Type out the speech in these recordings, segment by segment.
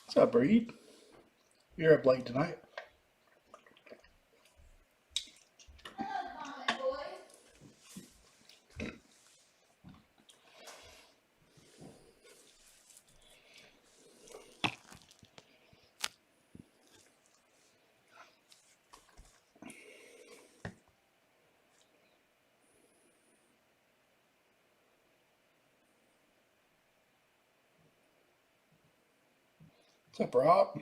What's up, Reed? You're up late tonight. What's up, Rob?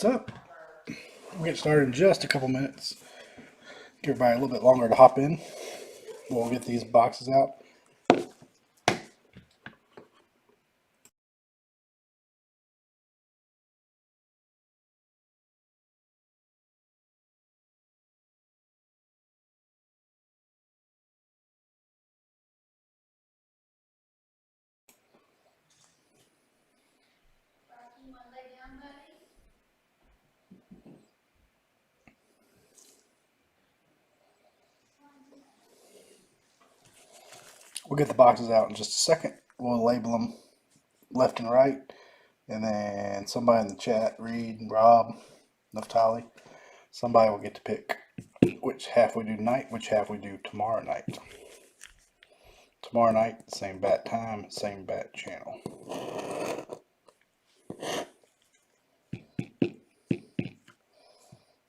What's up? We'll get started in just a couple minutes. Give everybody a little bit longer to hop in. We'll get these boxes out. We'll get the boxes out in just a second. We'll label them left and right. And then somebody in the chat, Reed, Rob, Naftali, somebody will get to pick which half we do tonight, which half we do tomorrow night. Tomorrow night, same bat time, same bat channel.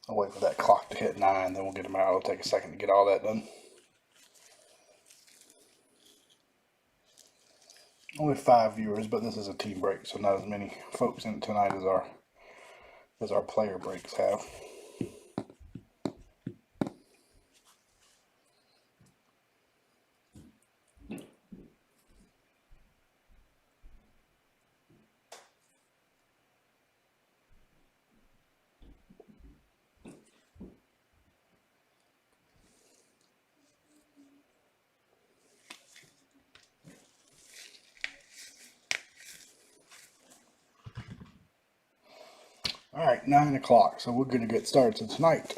I'll wait for that clock to hit 9, then we'll get them out. It'll take a second to get all that done. Only 5 viewers, but this is a team break, so not as many folks in it tonight as our player breaks have. Alright, 9 o'clock, so we're going to get started. So tonight,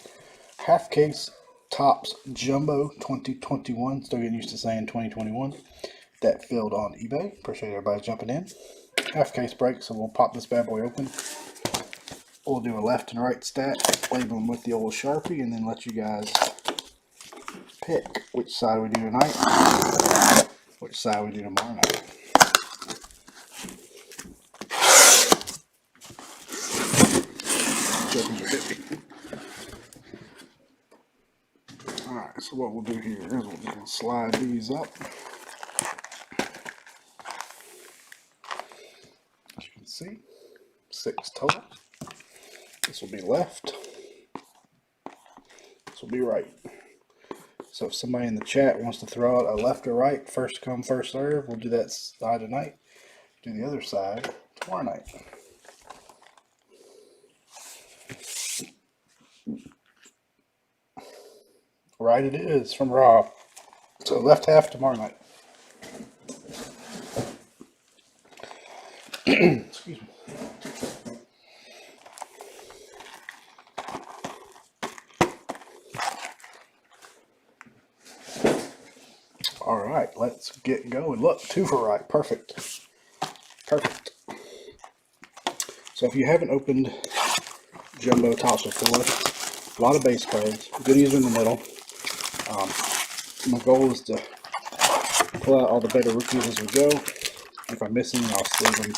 half case Topps Jumbo 2021. Still getting used to saying 2021. That filled on eBay. Appreciate everybody jumping in. Half case break, so we'll pop this bad boy open. We'll do a left and right stack, label them with the old Sharpie, and then let you guys pick which side we do tonight, which side we do tomorrow night. Alright, so what we'll do here is we'll just slide these up. As you can see, 6 total. This will be left. This will be right. So if somebody in the chat wants to throw out a left or right, first come, first serve, we'll do that side tonight. Do the other side tomorrow night. Right it is from Rob. So left half tomorrow night. Excuse me. All right, let's get going. Look, 2 for right. Perfect. Perfect. So if you haven't opened Jumbo Topps before, a lot of base cards, goodies in the middle. My goal is to pull out all the better rookies as we go. If I'm missing, I'll save them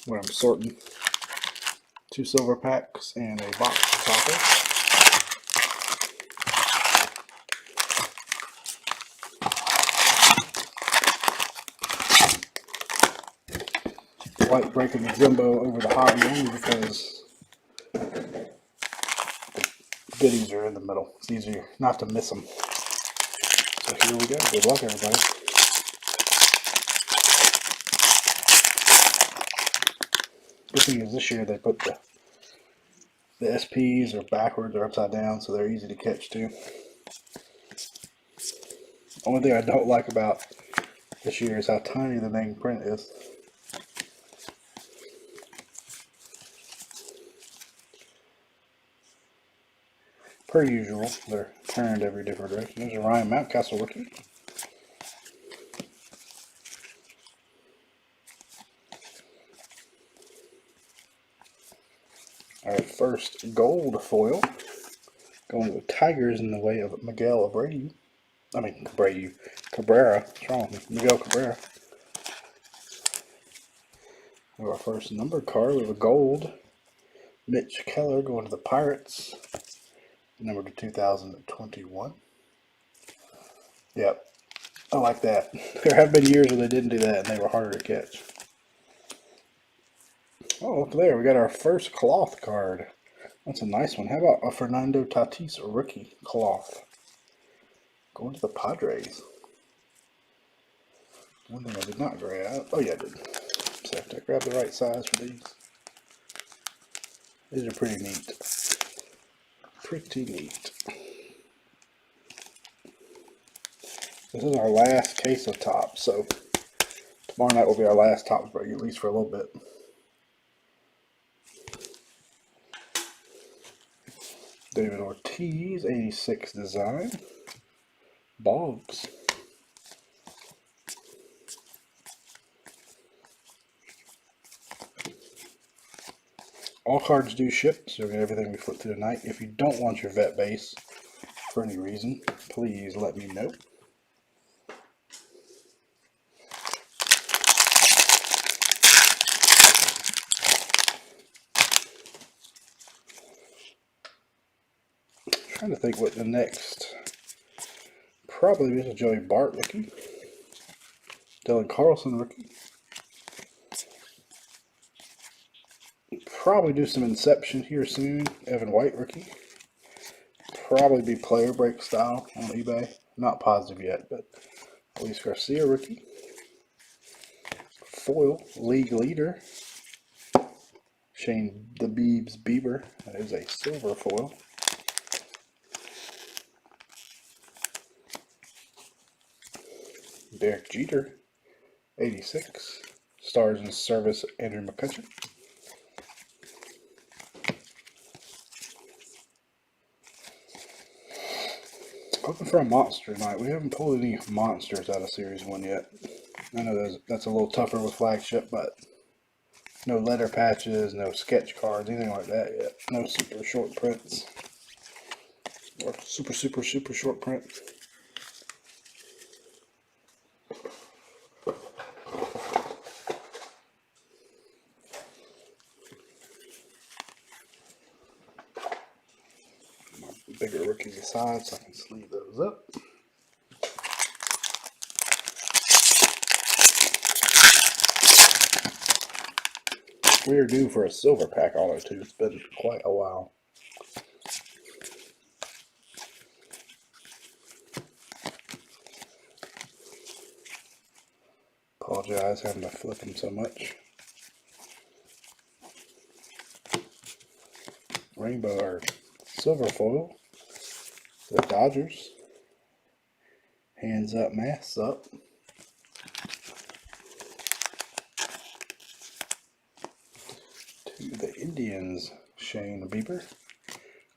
when I'm sorting. 2 silver packs and a box topper. I like breaking the Jumbo over the hobby only because the goodies are in the middle. It's easier not to miss them. So here we go. Good luck, everybody. Good thing is this year they put the SPs are backwards or upside down, so they're easy to catch too. Only thing I don't like about this year is how tiny the dang print is. Per usual, they're turned every different direction. There's a Ryan Mountcastle rookie. Our first gold foil, going with Tigers in the way of Miguel Abreu. Cabrera. What's wrong with me? Miguel Cabrera. We have our first numbered card. We have a gold Mitch Keller going to the Pirates. Number to 2021. Yep. I like that. There have been years where they didn't do that and they were harder to catch. Oh, look there. We got our first cloth card. That's a nice one. How about a Fernando Tatis rookie cloth? Going to the Padres. One thing I did not grab. Oh, yeah, I did. So I have to grab the right size for these. These are pretty neat. Pretty neat. This is our last case of Topps, so tomorrow night will be our last Topps break, at least for a little bit. David Ortiz, 86 design. Boggs. All cards do ship, so you'll get everything we flip through tonight. If you don't want your vet base for any reason, please let me know. Trying to think what the next. Probably is a Joey Bart rookie. Dylan Carlson rookie. Probably do some Inception here soon. Evan White rookie. Probably be player break style on eBay. Not positive yet, but Luis Garcia rookie. Foil league leader. Shane the Beebs Bieber. That is a silver foil. Derek Jeter, 86. Stars in Service, Andrew McCutcheon. Hoping for a monster tonight. We haven't pulled any monsters out of Series 1 yet. I know that's a little tougher with flagship, but no letter patches, no sketch cards, anything like that yet. No super short prints. Or super short print. Bigger rookies aside so I can sleeve those up. We are due for a silver pack auto too. It's been quite a while. Apologize having to flip them so much. Rainbow or silver foil. The Dodgers. Hands up, masks up. To the Indians, Shane Bieber.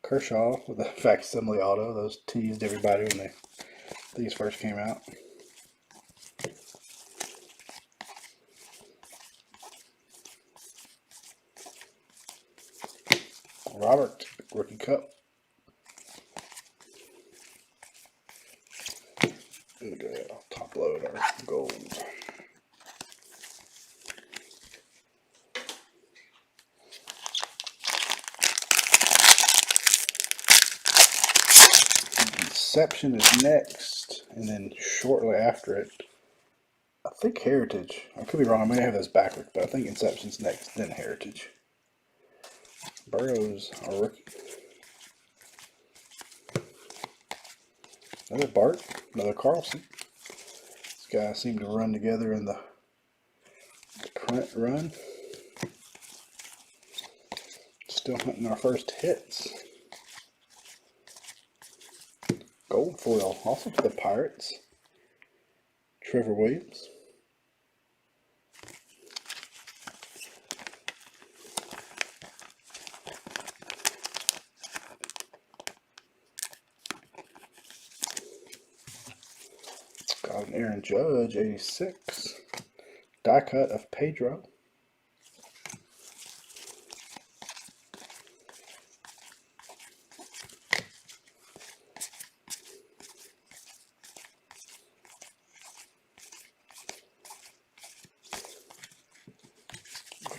Kershaw with a facsimile auto. Those teased everybody when these first came out. Robert, rookie cup. And top load our gold. Inception is next, and then shortly after it, I think Heritage. I could be wrong. I may have this backwards, but I think Inception's next, then Heritage. Burrows, a rookie. Another Bart, another Carlson. These guys seem to run together in the current run. Still hunting our first hits. Gold foil, also for the Pirates. Trevor Williams. Got an Aaron Judge, 86. Die cut of Pedro.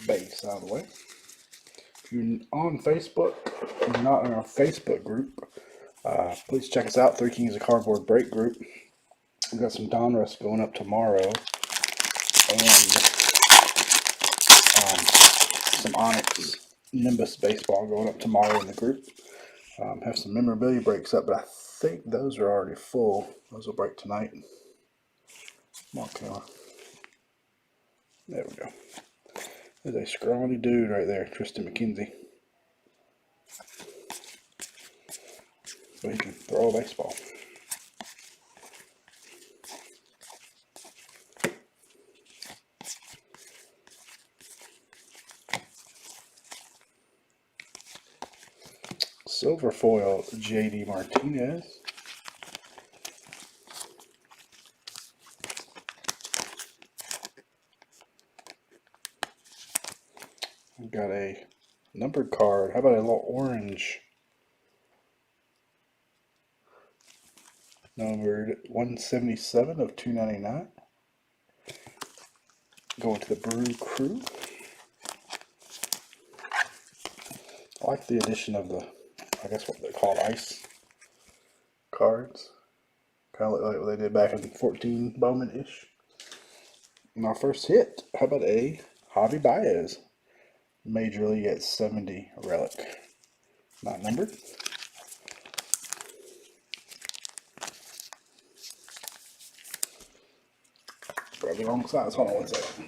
Base out of the way. If you're on Facebook and you're not in our Facebook group, please check us out, Three Kings of Cardboard Break group. We've got some Donruss going up tomorrow, and some Onyx Nimbus baseball going up tomorrow in the group. Have some memorabilia breaks up, but I think those are already full. Those will break tonight. Come on, camera. There we go. There's a scrawny dude right there, Tristan McKenzie. But he can throw a baseball. Silver foil, JD Martinez. We've got a numbered card. How about a little orange? Numbered 177 of 299. Going to the Brew Crew. I like the addition of the, I guess what they're called, ice cards. Kind of like what they did back in 14 Bowman-ish. And our first hit, how about a Javi Baez Major League at 70 relic. Not numbered. Grab the wrong size. Hold on one second.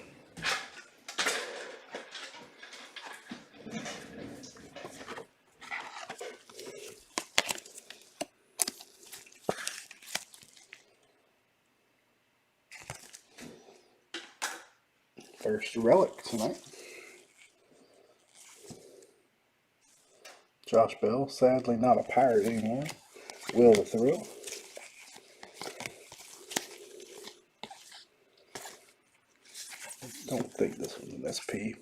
First relic tonight. Josh Bell, sadly not a Pirate anymore. Will the Thrill. Don't think this one's an SP.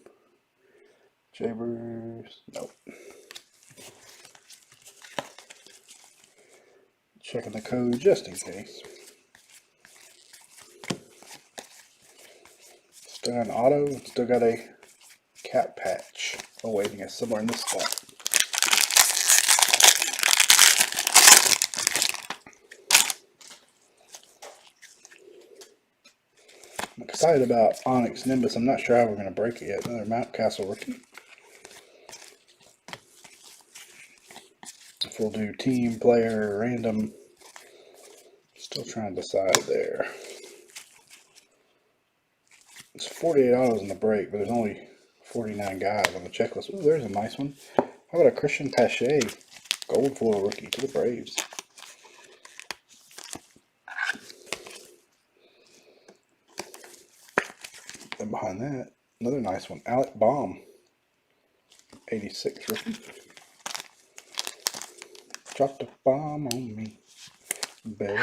Jabers, nope. Checking the code just in case. Still got an auto, still got a cap patch awaiting us somewhere in this spot. I'm excited about Onyx Nimbus. I'm not sure how we're going to break it yet. Another Mountcastle rookie. If we'll do team, player, random. Still trying to decide there. It's 48 autos in the break, but there's only 49 guys on the checklist. Ooh, there's a nice one. How about a Christian Pache gold foil rookie to the Braves? And behind that, another nice one. Alec Baum, 86 rookie. Drop the bomb on me, baby.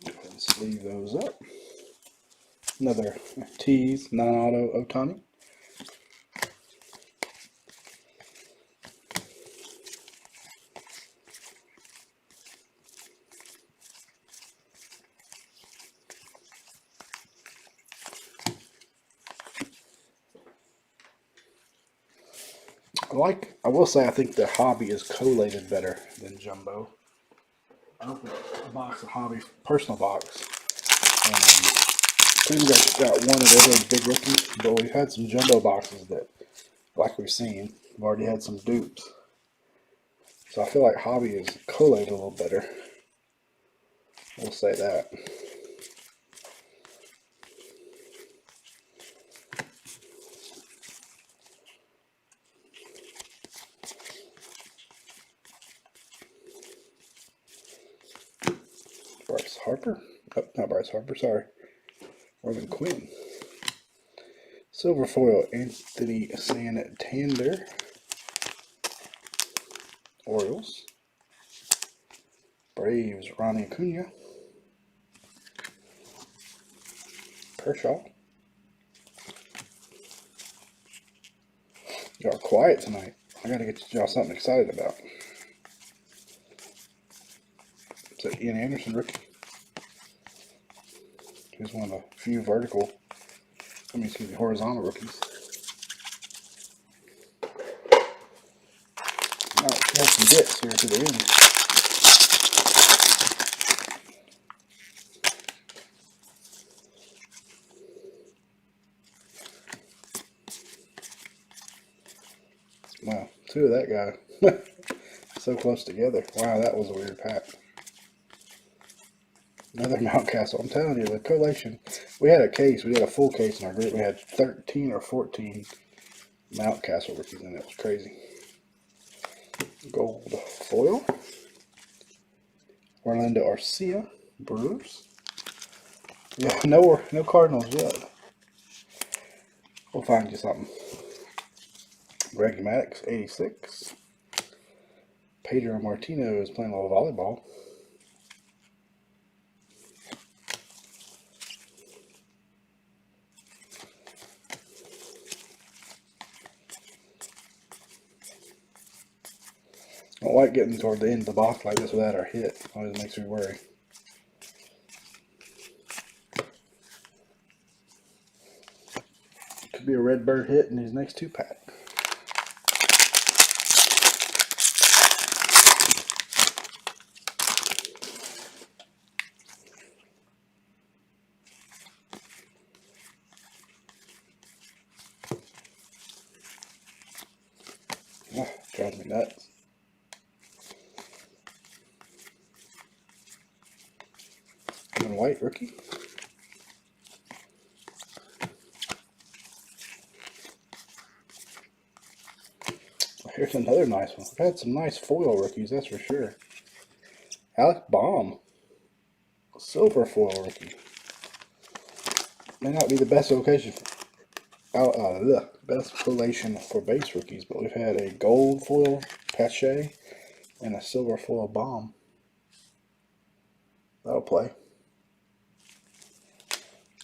Go ahead and sleeve those up. Another T's non-auto Ohtani. I will say I think the Hobby is collated better than Jumbo. I opened a box of Hobby, personal box. Pretty much got one of every big rookies, but we've had some Jumbo boxes that, like we've seen, we've already had some dupes. So I feel like Hobby is collated a little better. We'll say that. Bryce Harper? Oh, not Bryce Harper, sorry. Marvin Quinn. Silver foil, Anthony Santander. Orioles. Braves, Ronnie Acuna. Kershaw. Y'all quiet tonight. I gotta get y'all something excited about. So Ian Anderson rookie. He's one of the few horizontal rookies. Alright, we have some hits here to the end. Wow, two of that guy. So close together. Wow, that was a weird pack. Another Mountcastle. I'm telling you, the collation. We had a full case in our group. We had 13 or 14 Mountcastle rookies in it. It was crazy. Gold foil. Orlando Arcia, Brewers. Yeah, no Cardinals yet. We'll find you something. Greg Maddox, 86. Pedro Martino is playing a little volleyball. I don't like getting toward the end of the box like this without our hit. Always makes me worry. Could be a Redbird hit in these next two packs. Oh, drives me nuts. And white rookie. Here's another nice one. We've had some nice foil rookies, that's for sure. Alec Baum, silver foil rookie. May not be the best location best collation for base rookies, but we've had a gold foil Pache and a silver foil Baum. That'll play.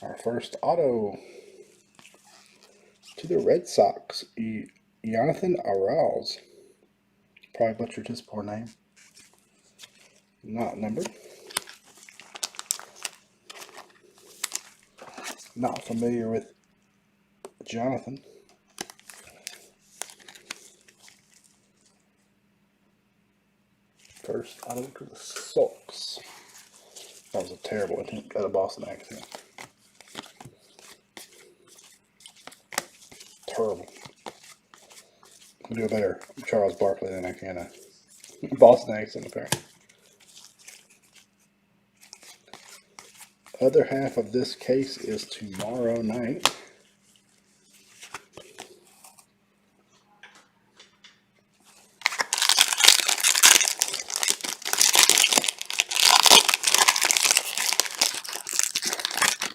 Our first auto to the Red Sox, Jonathan Arouse. Probably butchered his poor name. Not numbered. Not familiar with Jonathan. First auto to the Sox. That was a terrible attempt at a Boston accent. Terrible. I do a better Charles Barkley than I can a Boston accent, apparently. Other half of this case is tomorrow night.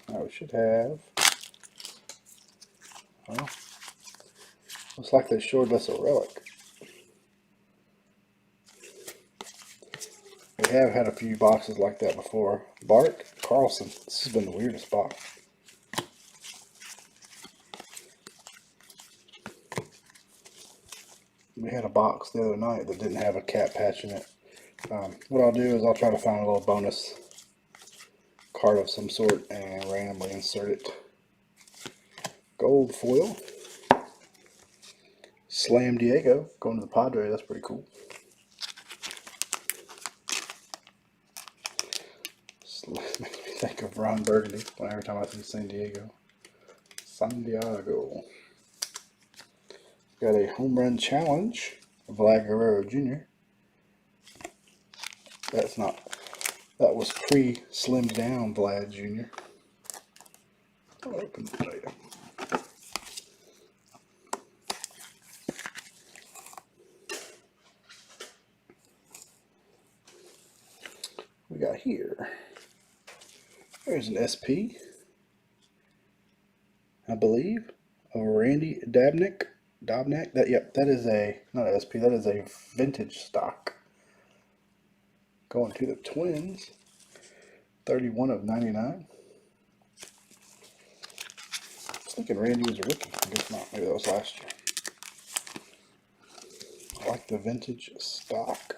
We should have. Well, looks like they showed us a relic. We have had a few boxes like that before. Bart Carlson. This has been the weirdest box. We had a box the other night that didn't have a cap patch in it. What I'll do is I'll try to find a little bonus card of some sort and randomly insert it. Gold foil. Slam Diego going to the Padres. That's pretty cool. Makes me think of Ron Burgundy every time I see San Diego. San Diego. Got a home run challenge. Vlad Guerrero Jr. That's not, that was pre-slimmed down Vlad Jr. I'll open the potato. We got here. There's an SP, I believe, of Randy Dobnak. That is a, not an SP, that is a vintage stock. Going to the Twins, 31 of 99. I was thinking Randy was a rookie. I guess not. Maybe that was last year. I like the vintage stock.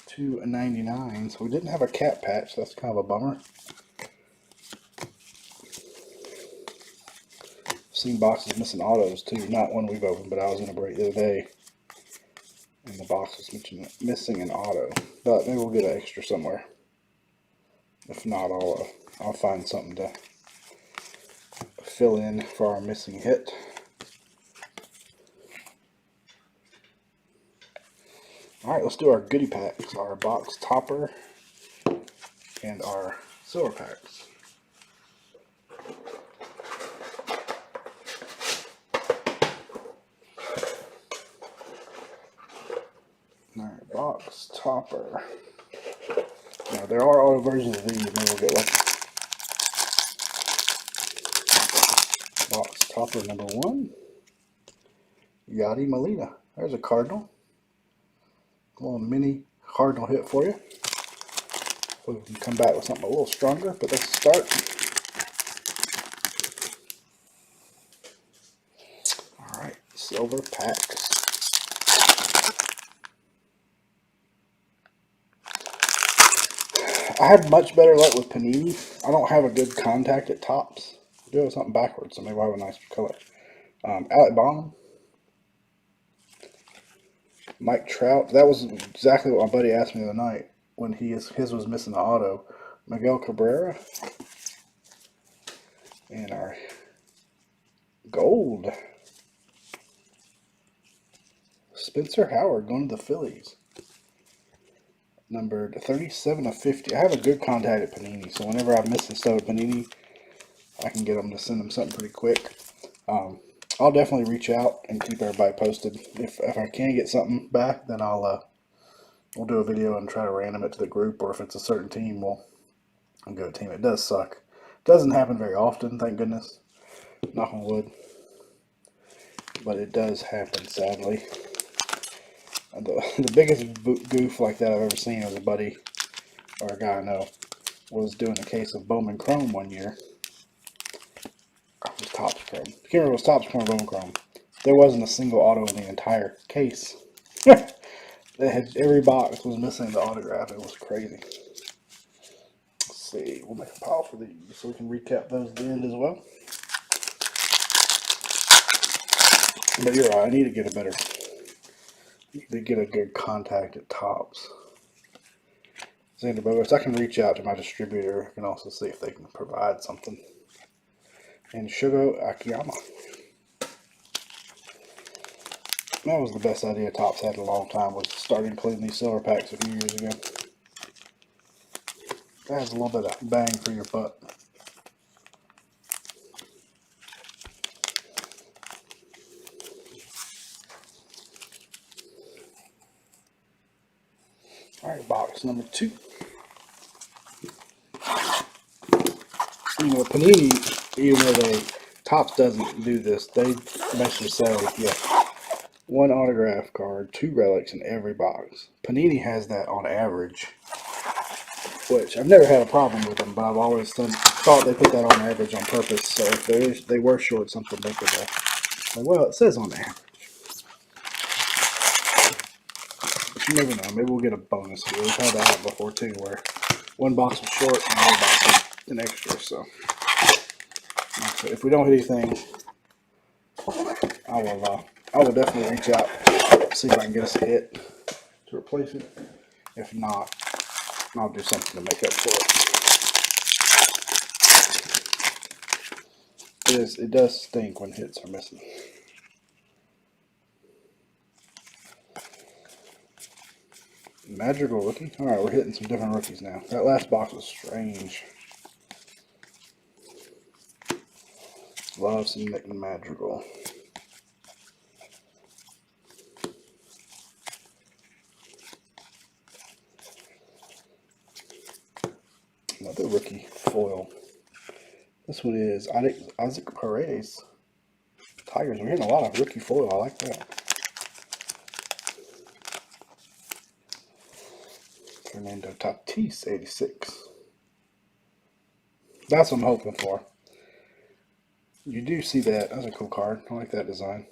2/99. So we didn't have a cap patch. That's kind of a bummer. Seen boxes missing autos too. Not one we've opened, but I was in a break the other day, and the box was missing an auto. But maybe we'll get an extra somewhere. If not, I'll find something to fill in for our missing hit. Alright, let's do our goodie packs, our box topper, and our silver packs. Alright, box topper. Now, there are auto versions of these, maybe we'll get lucky. Box topper number 1, Yadi Molina. There's a Cardinal. A little mini Cardinal hit for you. We can come back with something a little stronger, but let's start. Alright, silver packs. I had much better luck with Panini. I don't have a good contact at tops. I do have something backwards, so maybe I'll have a nicer color. Alec Baum. Mike Trout. That was exactly what my buddy asked me the other night when his was missing the auto. Miguel Cabrera. And our gold. Spencer Howard going to the Phillies. Numbered 37 of 50. I have a good contact at Panini, so whenever I'm missing stuff at Panini, I can get them to send them something pretty quick. I'll definitely reach out and keep everybody posted. If I can get something back, then we'll do a video and try to random it to the group, or if it's a certain team, we'll go to a team. It does suck. It doesn't happen very often, thank goodness. Knock on wood. But it does happen, sadly. The biggest goof like that I've ever seen was a buddy, or a guy I know, was doing a case of Bowman Chrome one year. It was Topps Chrome. I can't remember if it was Topps Chrome or Bowman Chrome. There wasn't a single auto in the entire case. They had, every box was missing the autograph. It was crazy. Let's see. We'll make a pile for these so we can recap those at the end as well. But you're right. I need to get a good contact at Topps. Xander Bogaerts. I can reach out to my distributor. I can also see if they can provide something. And Shugo Akiyama. That was the best idea Topps had in a long time, was starting cleaning these silver packs a few years ago. That has a little bit of bang for your buck. Alright, box number 2. You know, Panini, even though Topps doesn't do this, they basically say, yeah, 1 autograph card, 2 relics in every box. Panini has that on average, which I've never had a problem with them, but I've always thought they put that on average on purpose. So if they were short something, they could say, well, it says on average. But you never know. Maybe we'll get a bonus here. We've had that before too, where one box was short and another box was an extra. So if we don't hit anything, I will definitely reach out, see if I can get us a hit to replace it. If not, I'll do something to make up for it. It does stink when hits are missing. Magical rookie. Alright, we're hitting some different rookies now. That last box was strange. Love some Nick Madrigal. Another rookie foil. This one is Isaac Paredes. Tigers. We're hitting a lot of rookie foil. I like that. Fernando Tatis, 86. That's what I'm hoping for. You do see that. That's a cool card. I like that design.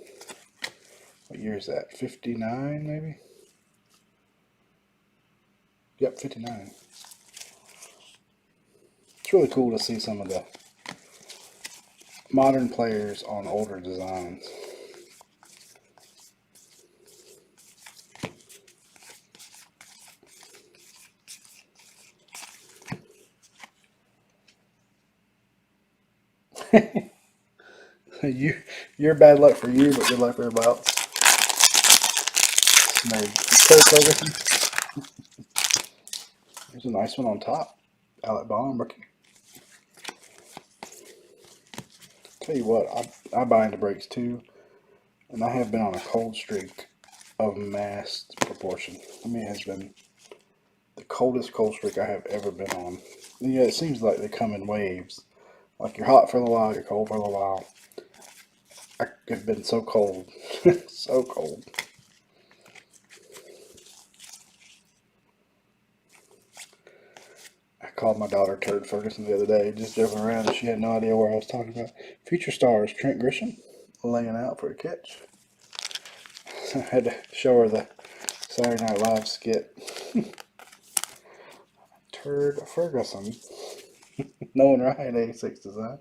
What year is that? 59, maybe? Yep, 59. It's really cool to see some of the modern players on older designs. You're bad luck for you, but good luck for everybody else. There's a nice one on top. Alec Baum rookie. Tell you what, I buy into breaks too, and I have been on a cold streak of mass proportion. I mean, it has been the coldest cold streak I have ever been on. And yeah, it seems like they come in waves. Like you're hot for a little while, you're cold for a little while. I have been so cold, so cold. I called my daughter Turd Ferguson the other day, just joking around, and she had no idea what I was talking about. Future stars Trent Grisham laying out for a catch. I had to show her the Saturday Night Live skit. Turd Ferguson. Nolan Ryan, 86 design.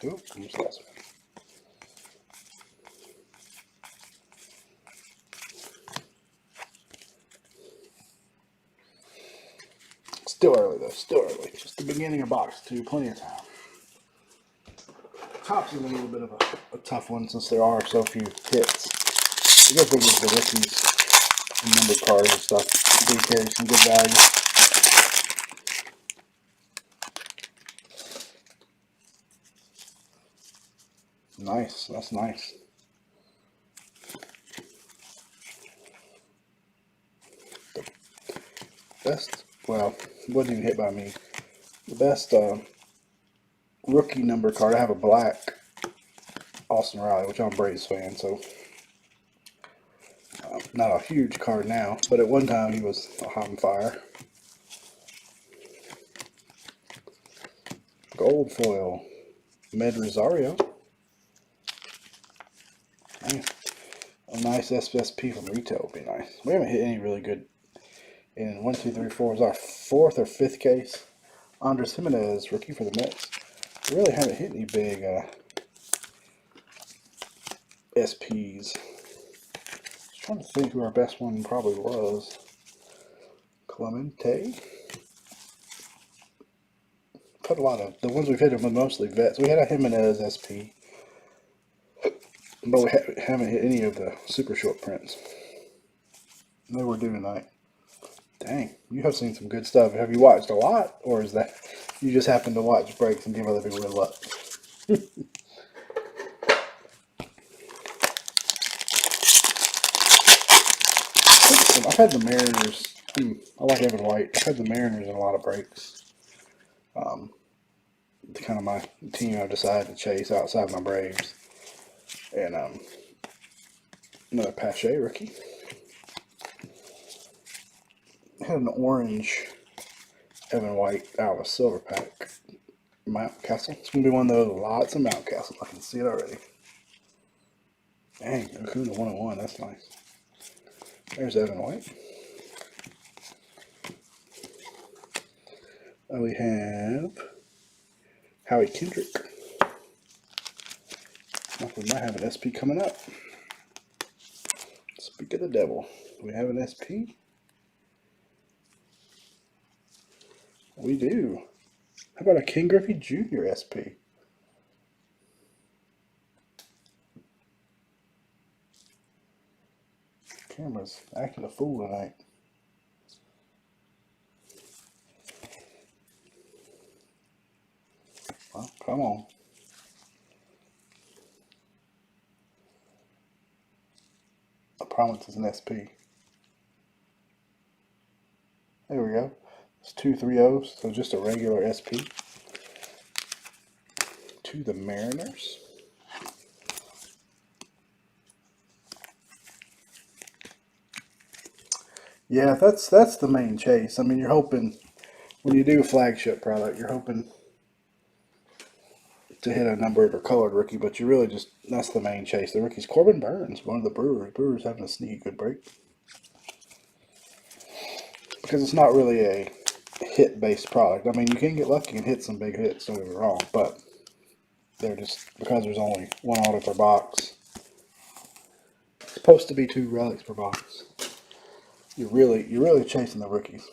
Oop, almost lost it. Still early though, still early. Just the beginning of box two, plenty of time. Top's is a little bit of a tough one since there are so few hits. I guess it was the rookies and number cards and stuff do carry some good value. Nice, that's nice. The best, well, wasn't even hit by me. The best rookie number card, I have a black Austin Riley, which I'm a Braves fan, so not a huge card now, but at one time he was on fire. Gold foil, Med Rosario. A nice SSP from retail would be nice. We haven't hit any really good. And 1, 2, 3, 4 is our fourth or fifth case. Andres Jimenez, rookie for the Mets. We really haven't hit any big SPs. Just trying to think who our best one probably was. Clemente. Put a lot of the ones we've hit have been mostly vets. We had a Jimenez SP, but we haven't hit any of the super short prints. They were due tonight. Dang, you have seen some good stuff. Have you watched a lot, or is that you just happen to watch breaks and give other people good luck? I've had the Mariners. I like Evan White. I've had the Mariners in a lot of breaks. It's kind of my team I've decided to chase outside my Braves. And another Pache rookie. Had an orange Evan White out of a silver pack. Mount Castle. It's going to be one of those. Lots of Mount Castle. I can see it already. Dang, Acuna 101. That's nice. There's Evan White. We have Howie Kendrick. We might have an SP coming up. Speak of the devil. We have an SP. We do. How about a King Griffey Jr. SP? camera's acting a fool tonight. Well, come on. I promise it's an SP. There we go. It's 2 3-0s, so just a regular SP. To the Mariners. Yeah, that's the main chase. I mean, you're hoping when you do a flagship product, you're hoping to hit a numbered or colored rookie, but you really just, that's the main chase. The rookie's Corbin Burns, one of the Brewers. Brewers having a sneaky good break. Because it's not really a hit-based product. I mean, you can get lucky and hit some big hits, don't get me wrong, but they're just, because there's only one auto per box, it's supposed to be 2 relics per box. You're really chasing the rookies.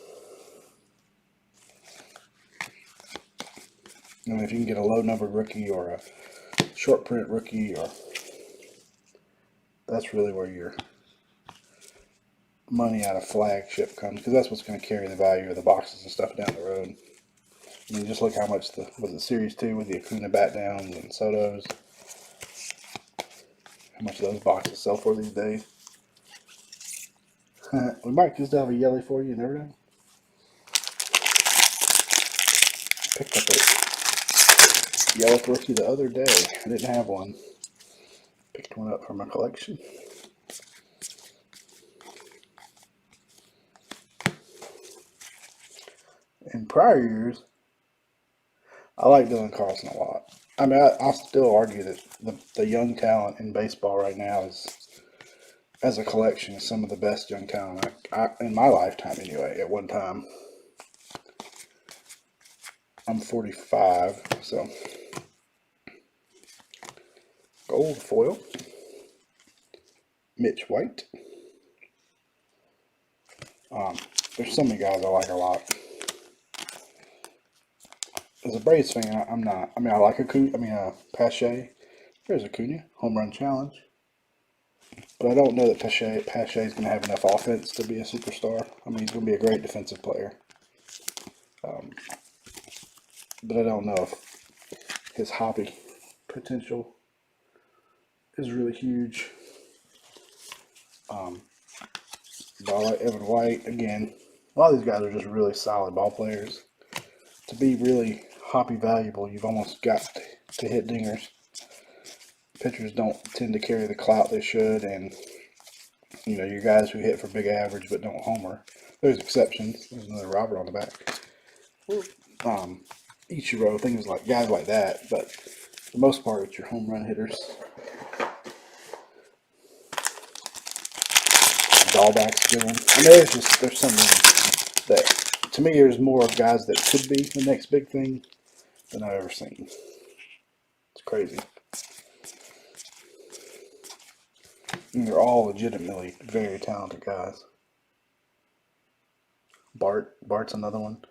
And if you can get a low numbered rookie or a short print rookie, or that's really where your money out of flagship comes, because that's what's going to carry the value of the boxes and stuff down the road. I mean, just look how much was it Series 2 with the Acuna bat downs and Sotos, how much those boxes sell for these days. We might just have a yellow for you, never know. Picked up a yellow rookie the other day. I didn't have one. Picked one up from my collection. In prior years, I like Dylan Carlson a lot. I mean, I'll still argue that the young talent in baseball right now is, as a collection, is some of the best young talent in my lifetime anyway, at one time. I'm 45, so. Gold foil. Mitch White. There's so many guys I like a lot. As a Braves fan, I'm not. I mean, I like Pache. There's Acuna, home run challenge. But I don't know that Pache is going to have enough offense to be a superstar. I mean, he's going to be a great defensive player. But I don't know if his hobby potential is really huge. But I like Evan White. Again, a lot of these guys are just really solid ball players. To be really hobby valuable, you've almost got to hit dingers. Pitchers don't tend to carry the clout they should, and you know, your guys who hit for big average but don't homer. There's exceptions. There's another Robert on the back. Ichiro, things like guys like that, but for the most part, it's your home run hitters. Dahlback's a good one. I mean, there's so many that, to me, there's more of guys that could be the next big thing than I've ever seen. It's crazy. And they're all legitimately very talented guys. Bart's another one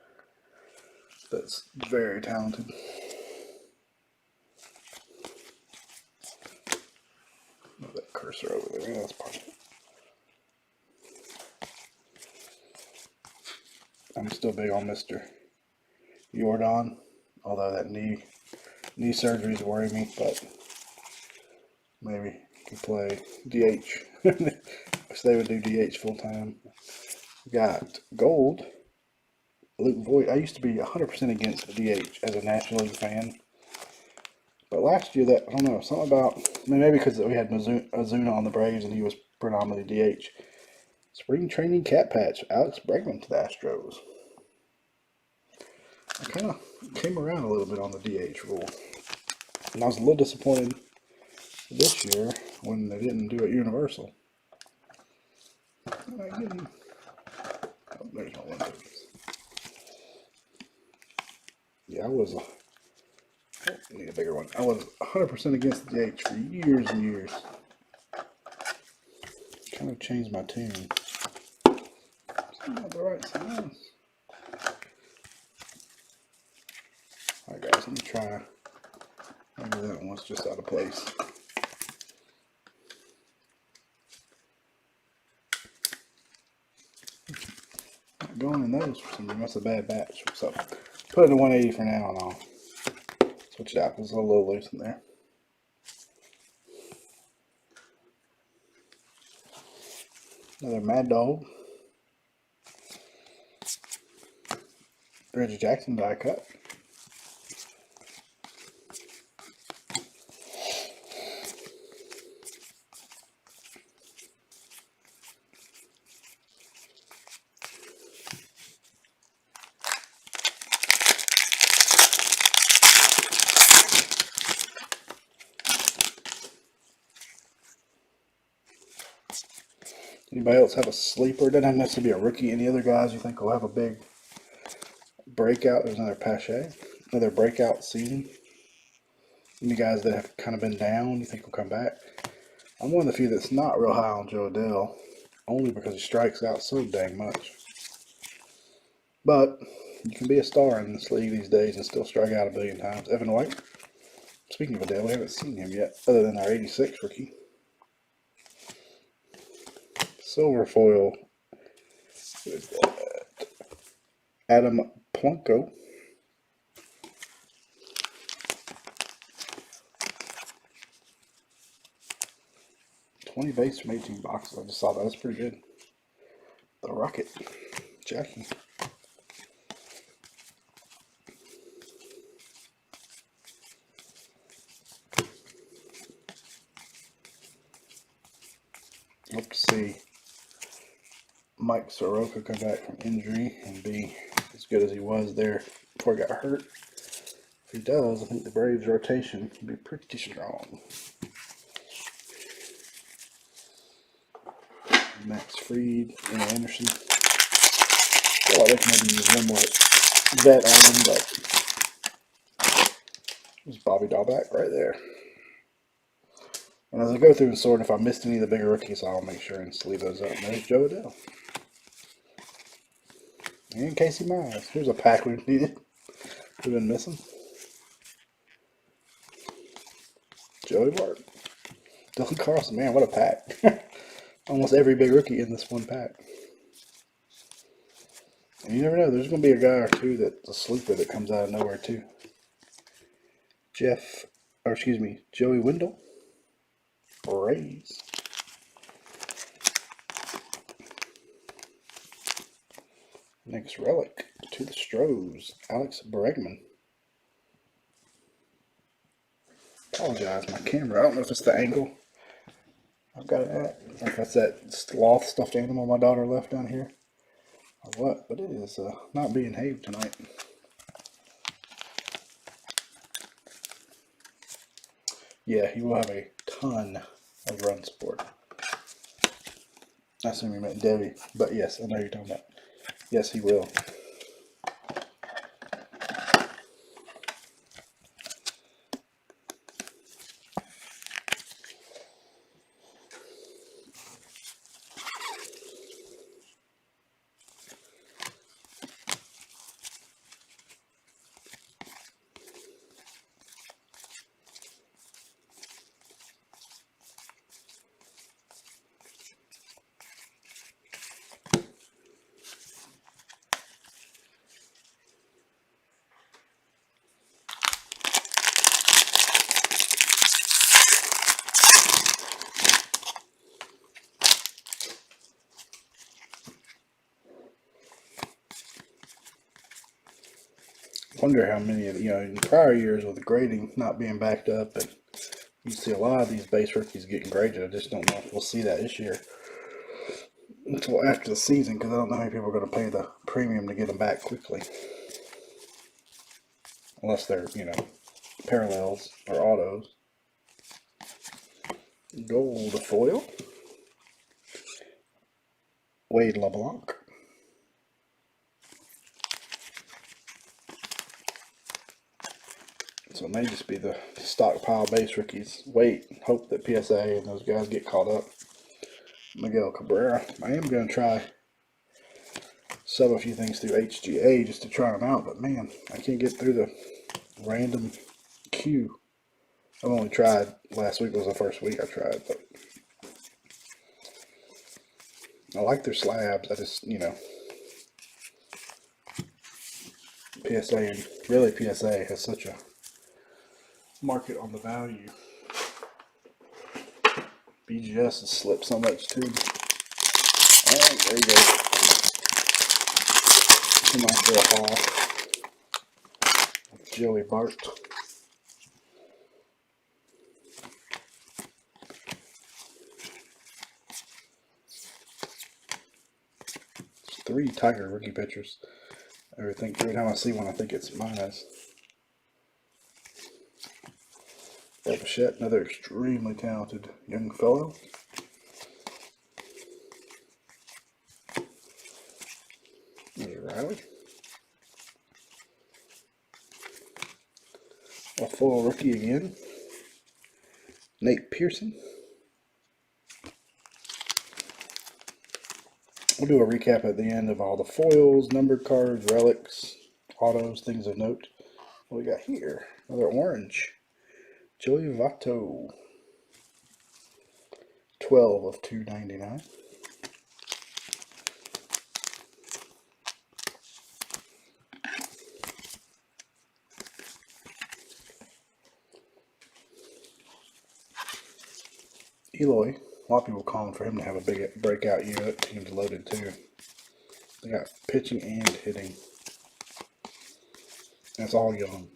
that's very talented. Oh, that cursor over there, yeah, that's part of it. I'm still big on Mr. Jordan, although that knee surgeries worry me, but maybe he could play DH. Wish they would do DH full time. Got gold. Luke Voigt. I used to be 100% against DH as a National League fan, but last year I don't know, something about, I mean, maybe because we had Ozuna on the Braves and he was predominantly DH. Spring training cat patch, Alex Bregman to the Astros. I kind of came around a little bit on the DH rule, and I was a little disappointed this year when they didn't do it universal. Am I getting? Oh, there's no one. Yeah, I was. I need a bigger one. I was 100% against the DH for years and years. Kind of changed my tune. It's not the right size. Alright guys, let me try. Maybe that one's just out of place. going in those for some reason. That's a bad batch. So put it to 180 for now and I'll switch it out because it's a little loose in there. Another Mad Dog. Reggie Jackson die cut. Anybody else have a sleeper? Doesn't have necessarily be a rookie. Any other guys you think will have a big breakout? There's another Pache. Another breakout season. Any guys that have kind of been down, you think will come back? I'm one of the few that's not real high on Joe Adell, only because he strikes out so dang much. But you can be a star in this league these days and still strike out a billion times. Evan White. Speaking of Adell, we haven't seen him yet, other than our 86 rookie. Silver foil. Who is that? Adam Plunko. $20 base from 18 boxes. I just saw that. That's pretty good. The Rocket. Jackie. Hope to see Mike Soroka come back from injury and be as good as he was there before he got hurt. If he does, I think the Braves rotation will be pretty strong. Max Fried, and Anderson. I feel like they can maybe use one more vet on him, but there's Bobby Dahlback right there. And as I go through and sort, if I missed any of the bigger rookies, I'll make sure and leave those up. And there's Joe Adell. And Casey Mize. Here's a pack we needed. We've been missing. Joey Bart. Dylan Carlson. Man, what a pack. Almost every big rookie in this one pack. And you never know. There's going to be a guy or two that's a sleeper that comes out of nowhere too. Joey Wendell. Rays. Next relic to the Stros. Alex Bregman. Apologize, my camera. I don't know if it's the angle I've got it at, or if that's that sloth stuffed animal my daughter left down here, or what, but it is not being behaved tonight. Yeah, he will have a ton of run support. I assume you meant Debbie, but yes, I know you're talking about. Yes, he will. Wonder how many of, in prior years with the grading not being backed up, and you see a lot of these base rookies getting graded. I just don't know if we'll see that this year until after the season, because I don't know how many people are going to pay the premium to get them back quickly, unless they're parallels or autos. Gold foil. Wade LeBlanc. So it may just be the stockpile base rookies. Wait, hope that PSA and those guys get caught up. Miguel Cabrera. I am going to try sub a few things through HGA just to try them out, but man, I can't get through the random queue. I've only tried, last week was the first week I tried, but I like their slabs. I just, PSA, and really PSA has such a market on the value. BGS has slipped so much too. Alright, there you go. Some nice little haul. Joey Bart. There's 3 Tiger rookie pictures. Every time I see one, I think it's mine. Bichette, another extremely talented young fellow. There's Riley. A full rookie again. Nate Pearson. We'll do a recap at the end of all the foils, numbered cards, relics, autos, things of note. What we got here? Another orange. Joey Votto. 12 of 299. Eloy. A lot of people calling for him to have a big breakout year. That team's loaded too. They got pitching and hitting. That's all young.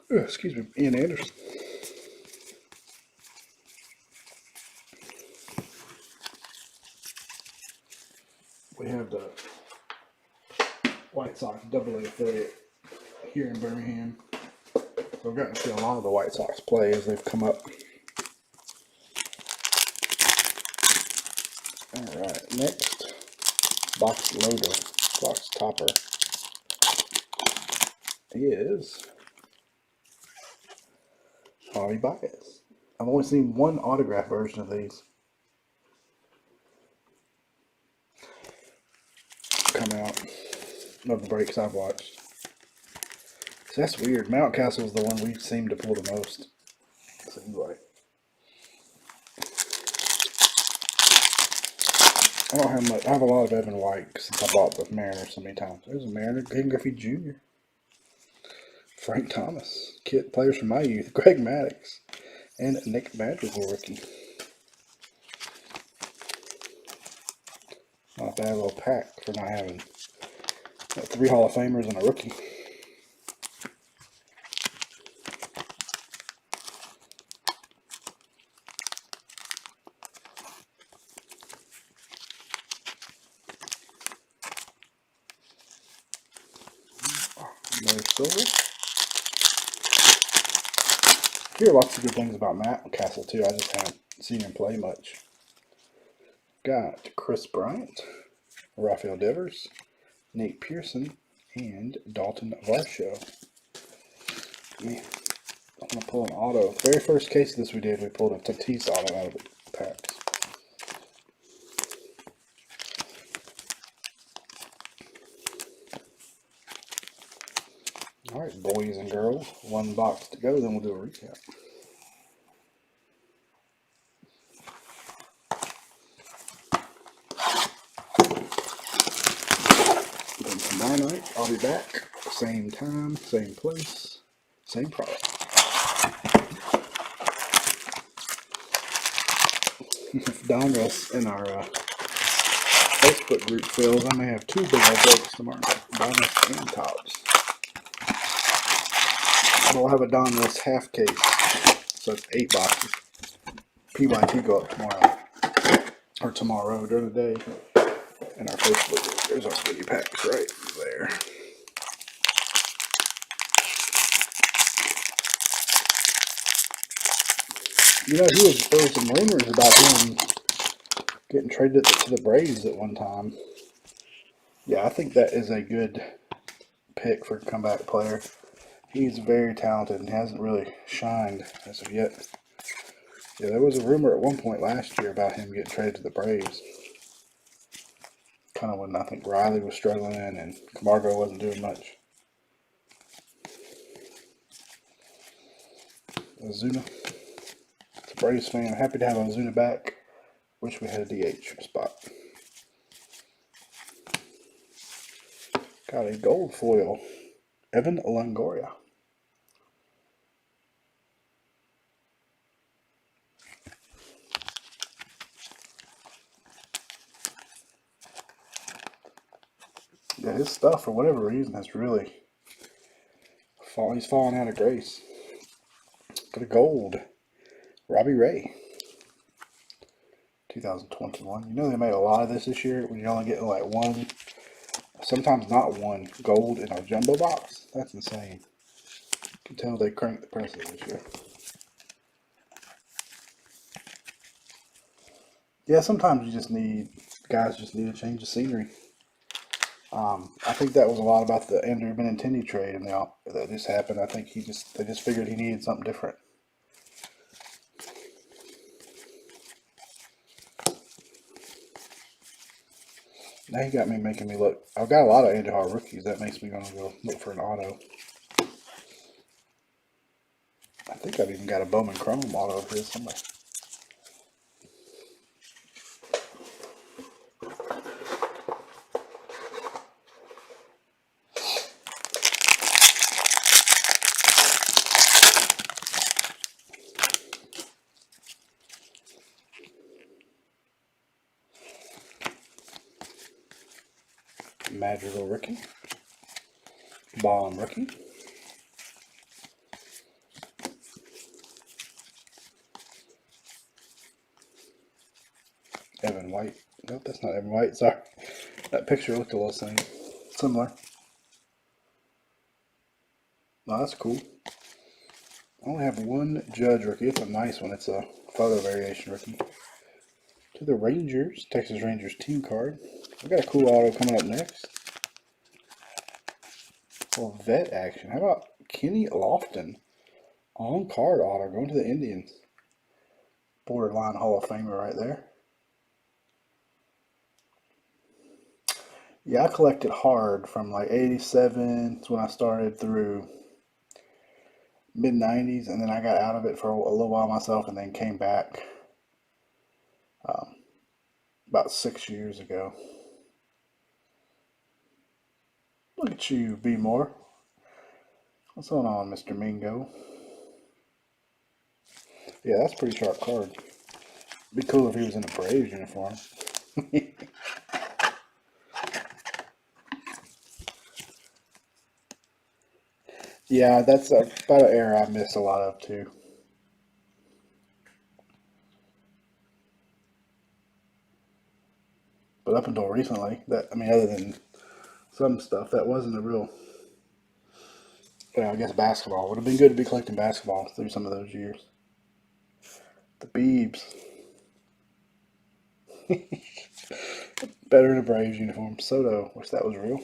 Excuse me, Ian Anderson. We have the White Sox AA affiliate here in Birmingham. So we've gotten to see a lot of the White Sox play as they've come up. Alright, next, box loader, box topper is Javi Baez. I've only seen one autograph version of these come out of the breaks I've watched. So that's weird. Mountcastle is the one we seem to pull the most. Seems like. I don't have much. I have a lot of Evan White since I bought the Mariners so many times. There's a Mariner, Ken Griffey Jr., Frank Thomas, players from my youth, Greg Maddux, and Nick Madrigal rookie. Not a bad little pack for not having 3 Hall of Famers and a rookie. Another silver. I hear lots of good things about Mountcastle too. I just haven't seen him play much. Got Chris Bryant, Rafael Devers, Nate Pearson, and Dalton Varsho. Yeah, I'm going to pull an auto. The very first case of this we did, we pulled a Tatis auto out of the packs. Alright, boys and girls, 1 box to go, then we'll do a recap. Then tomorrow night, I'll be back. Same time, same place, same product. If Donruss in our Facebook group fills, I may have 2 big old breaks tomorrow night. Donruss and Tops. We'll have a Donruss half case, so it's 8 boxes. PYT go up tomorrow, or tomorrow during the day, in our Facebook group. There's our goodie packs right there. You know, there was some rumors about him getting traded to the Braves at one time. Yeah, I think that is a good pick for a comeback player. He's very talented and hasn't really shined as of yet. Yeah, there was a rumor at one point last year about him getting traded to the Braves. Kind of when I think Riley was struggling and Camargo wasn't doing much. Ozuna. It's a Braves fan. Happy to have Ozuna back. Wish we had a DH spot. Got a gold foil, Evan Longoria. Yeah, his stuff, for whatever reason, has really he's fallen out of grace. Got a gold, Robbie Ray, 2021. You know they made a lot of this year when you only get like one, sometimes not one, gold in a jumbo box. That's insane. You can tell they cranked the prices this year. Yeah, sometimes guys just need to change the scenery. I think that was a lot about the Andrew Benintendi trade and that just happened. I think they just figured he needed something different. Now you got me making me look. I've got a lot of Andujar rookies. That makes me want to go look for an auto. I think I've even got a Bowman Chrome auto of his somewhere. Madrigal rookie. Bond rookie. Evan White. Nope, that's not Evan White. Sorry. That picture looked a little similar. No, that's cool. I only have one Judge rookie. It's a nice one. It's a photo variation rookie. To the Rangers, Texas Rangers team card. We got a cool auto coming up next. Well, vet action. How about Kenny Lofton? On card auto going to the Indians. Borderline Hall of Famer right there. Yeah, I collected hard from like 87. That's when I started through mid 90s, and then I got out of it for a little while myself and then came back about 6 years ago. Look at you, B. Moore. What's going on, Mr. Mingo? Yeah, that's a pretty sharp card. Be cool if he was in a Braves uniform. Yeah, that's about an era I missed a lot of too. But up until recently, other than some stuff, that wasn't a real. I guess basketball would have been good to be collecting basketball through some of those years. The Beebs. Better in a Braves uniform. Soto, wish that was real.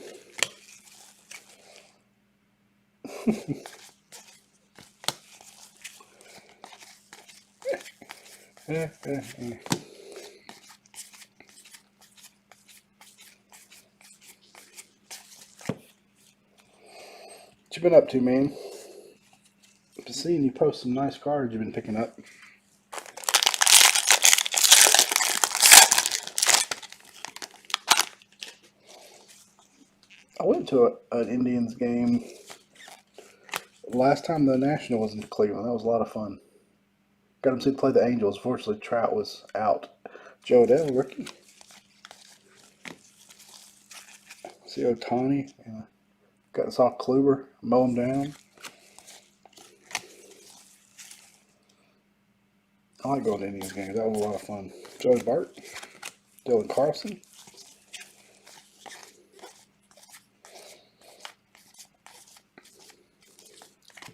What you been up to, man? Been seeing you post some nice cards you've been picking up. I went to an Indians game last time the National was in Cleveland. That was a lot of fun. Got him to play the Angels. Fortunately, Trout was out. Joe Adele, rookie. See Otani. Yeah. Got us off Kluber. Mow him down. I like going to Indians games. That was a lot of fun. Joey Bart. Dylan Carlson.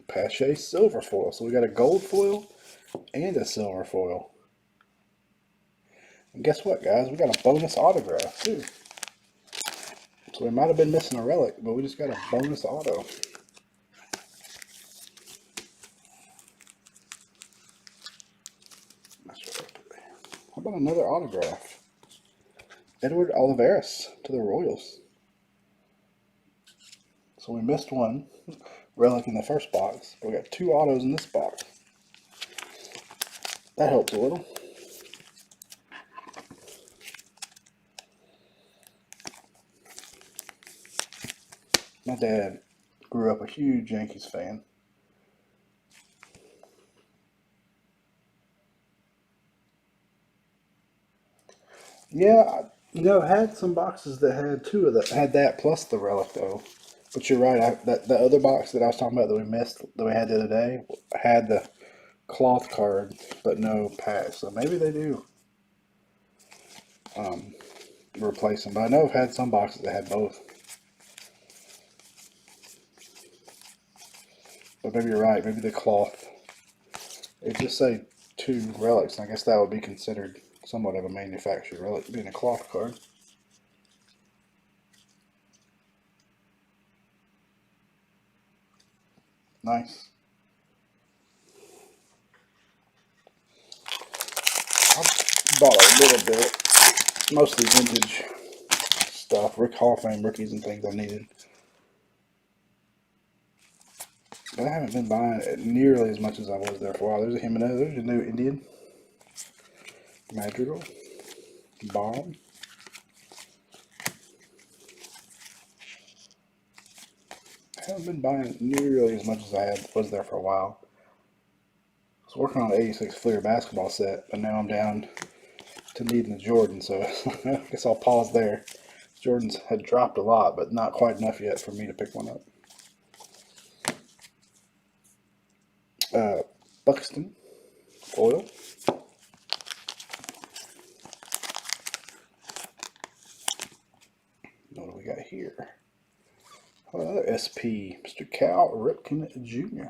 Pache silver foil. So we got a gold foil and a silver foil. And guess what, guys? We got a bonus autograph, too. So we might have been missing a relic, but we just got a bonus auto. How about another autograph? Edward Olivares to the Royals. So we missed one relic in the first box, but we got two autos in this box. That helps a little. My dad grew up a huge Yankees fan. Yeah, I had some boxes that had two of that, had that plus the relic though. But you're right. That the other box that I was talking about that we missed, that we had the other day, had the cloth card, but no patch. So maybe they do replace them. But I know I've had some boxes that had both. But maybe you're right. Maybe the cloth. It just say two relics. And I guess that would be considered somewhat of a manufactured relic, being a cloth card. Nice. I bought a little bit, mostly vintage stuff, Hall of Fame rookies and things I needed. But I haven't been buying it nearly as much as I was there for a while. There's a Jimenez, there's a new Indian, Madrigal, Bomb. I haven't been buying it nearly as much as I was there for a while. I was working on an 86 Fleer basketball set, but now I'm down to needing the Jordan, so I guess I'll pause there. Jordans had dropped a lot, but not quite enough yet for me to pick one up. Buxton foil. What do we got here? Oh, another SP, Mr. Cal Ripken Jr.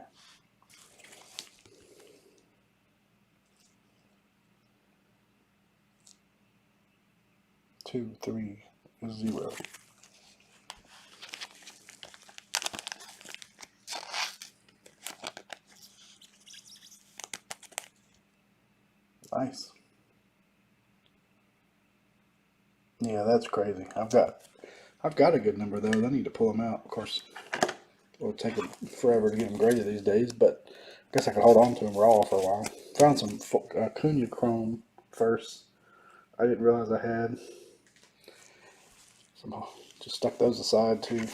2-3-0. Nice. Yeah, that's crazy. I've got a good number though. I need to pull them out. Of course, it'll take them forever to get them graded these days, but I guess I could hold on to them raw for a while. Found some Cunha Chrome first. I didn't realize I had some. Just stuck those aside too.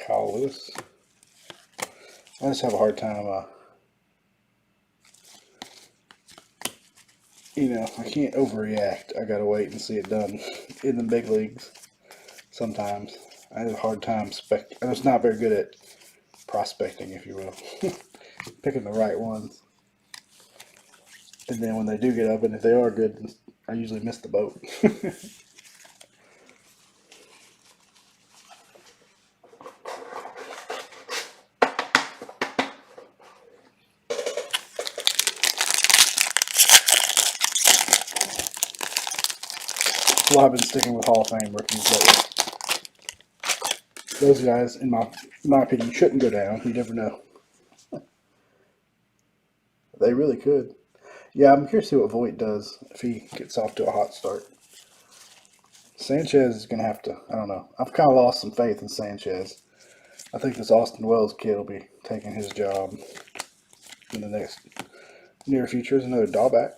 Kyle Lewis. I just have a hard time. I can't overreact. I gotta wait and see it done in the big leagues. Sometimes I have a hard time I'm just not very good at prospecting, if you will, picking the right ones. And then when they do get up, and if they are good, I usually miss the boat. Well, I've been sticking with Hall of Fame rookies lately. Those guys, in my opinion, shouldn't go down. You never know. They really could. Yeah, I'm curious to see what Voigt does if he gets off to a hot start. Sanchez is going to have to, I don't know. I've kind of lost some faith in Sanchez. I think this Austin Wells kid will be taking his job in the next near future. Is another drawback.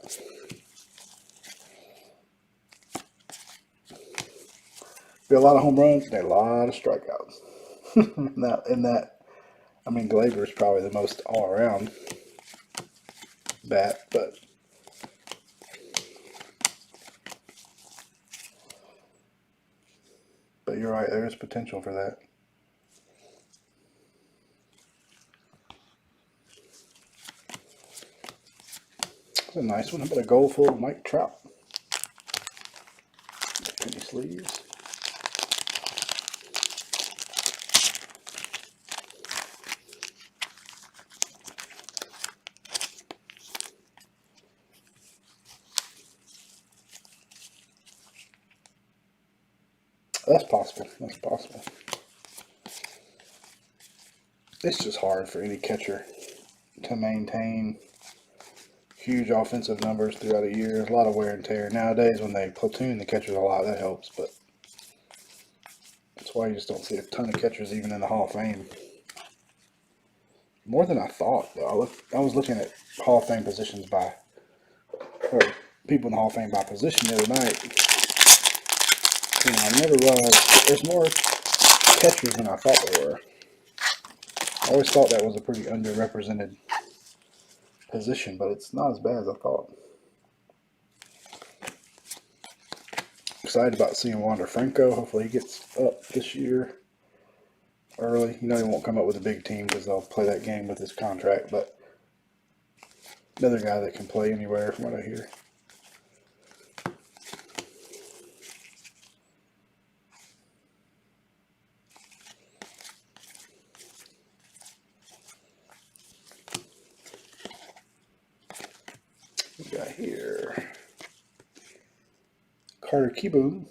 Be a lot of home runs and a lot of strikeouts. Glaber is probably the most all-around bat, but you're right, there is potential for that. That's a nice one. How about a goal full of Mike Trout? Penny sleeves. That's possible. That's possible. It's just hard for any catcher to maintain huge offensive numbers throughout a year. There's a lot of wear and tear. Nowadays, when they platoon the catchers a lot, that helps, but that's why you just don't see a ton of catchers even in the Hall of Fame. More than I thought, though. I was looking at Hall of Fame positions or people in the Hall of Fame by position the other night. I never realized there's more catchers than I thought there were. I always thought that was a pretty underrepresented position, but it's not as bad as I thought. Excited about seeing Wander Franco. Hopefully he gets up this year early. You know he won't come up with a big team because they'll play that game with his contract, but another guy that can play anywhere from what I hear. We got here Carter Kieboom.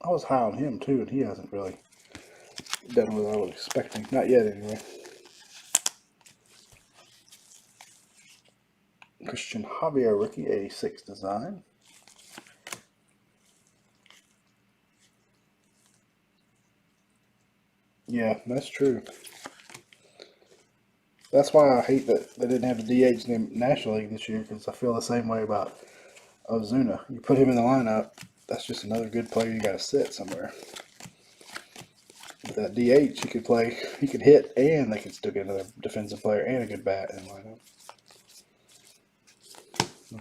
I was high on him too, and he hasn't really done what I was expecting. Not yet, anyway. Christian Javier rookie, 86 design. Yeah, that's true. That's why I hate that they didn't have the DH in the National League this year, because I feel the same way about Ozuna. You put him in the lineup, that's just another good player you got to sit somewhere. With that DH, he could play, he could hit, and they could still get another defensive player and a good bat in the lineup.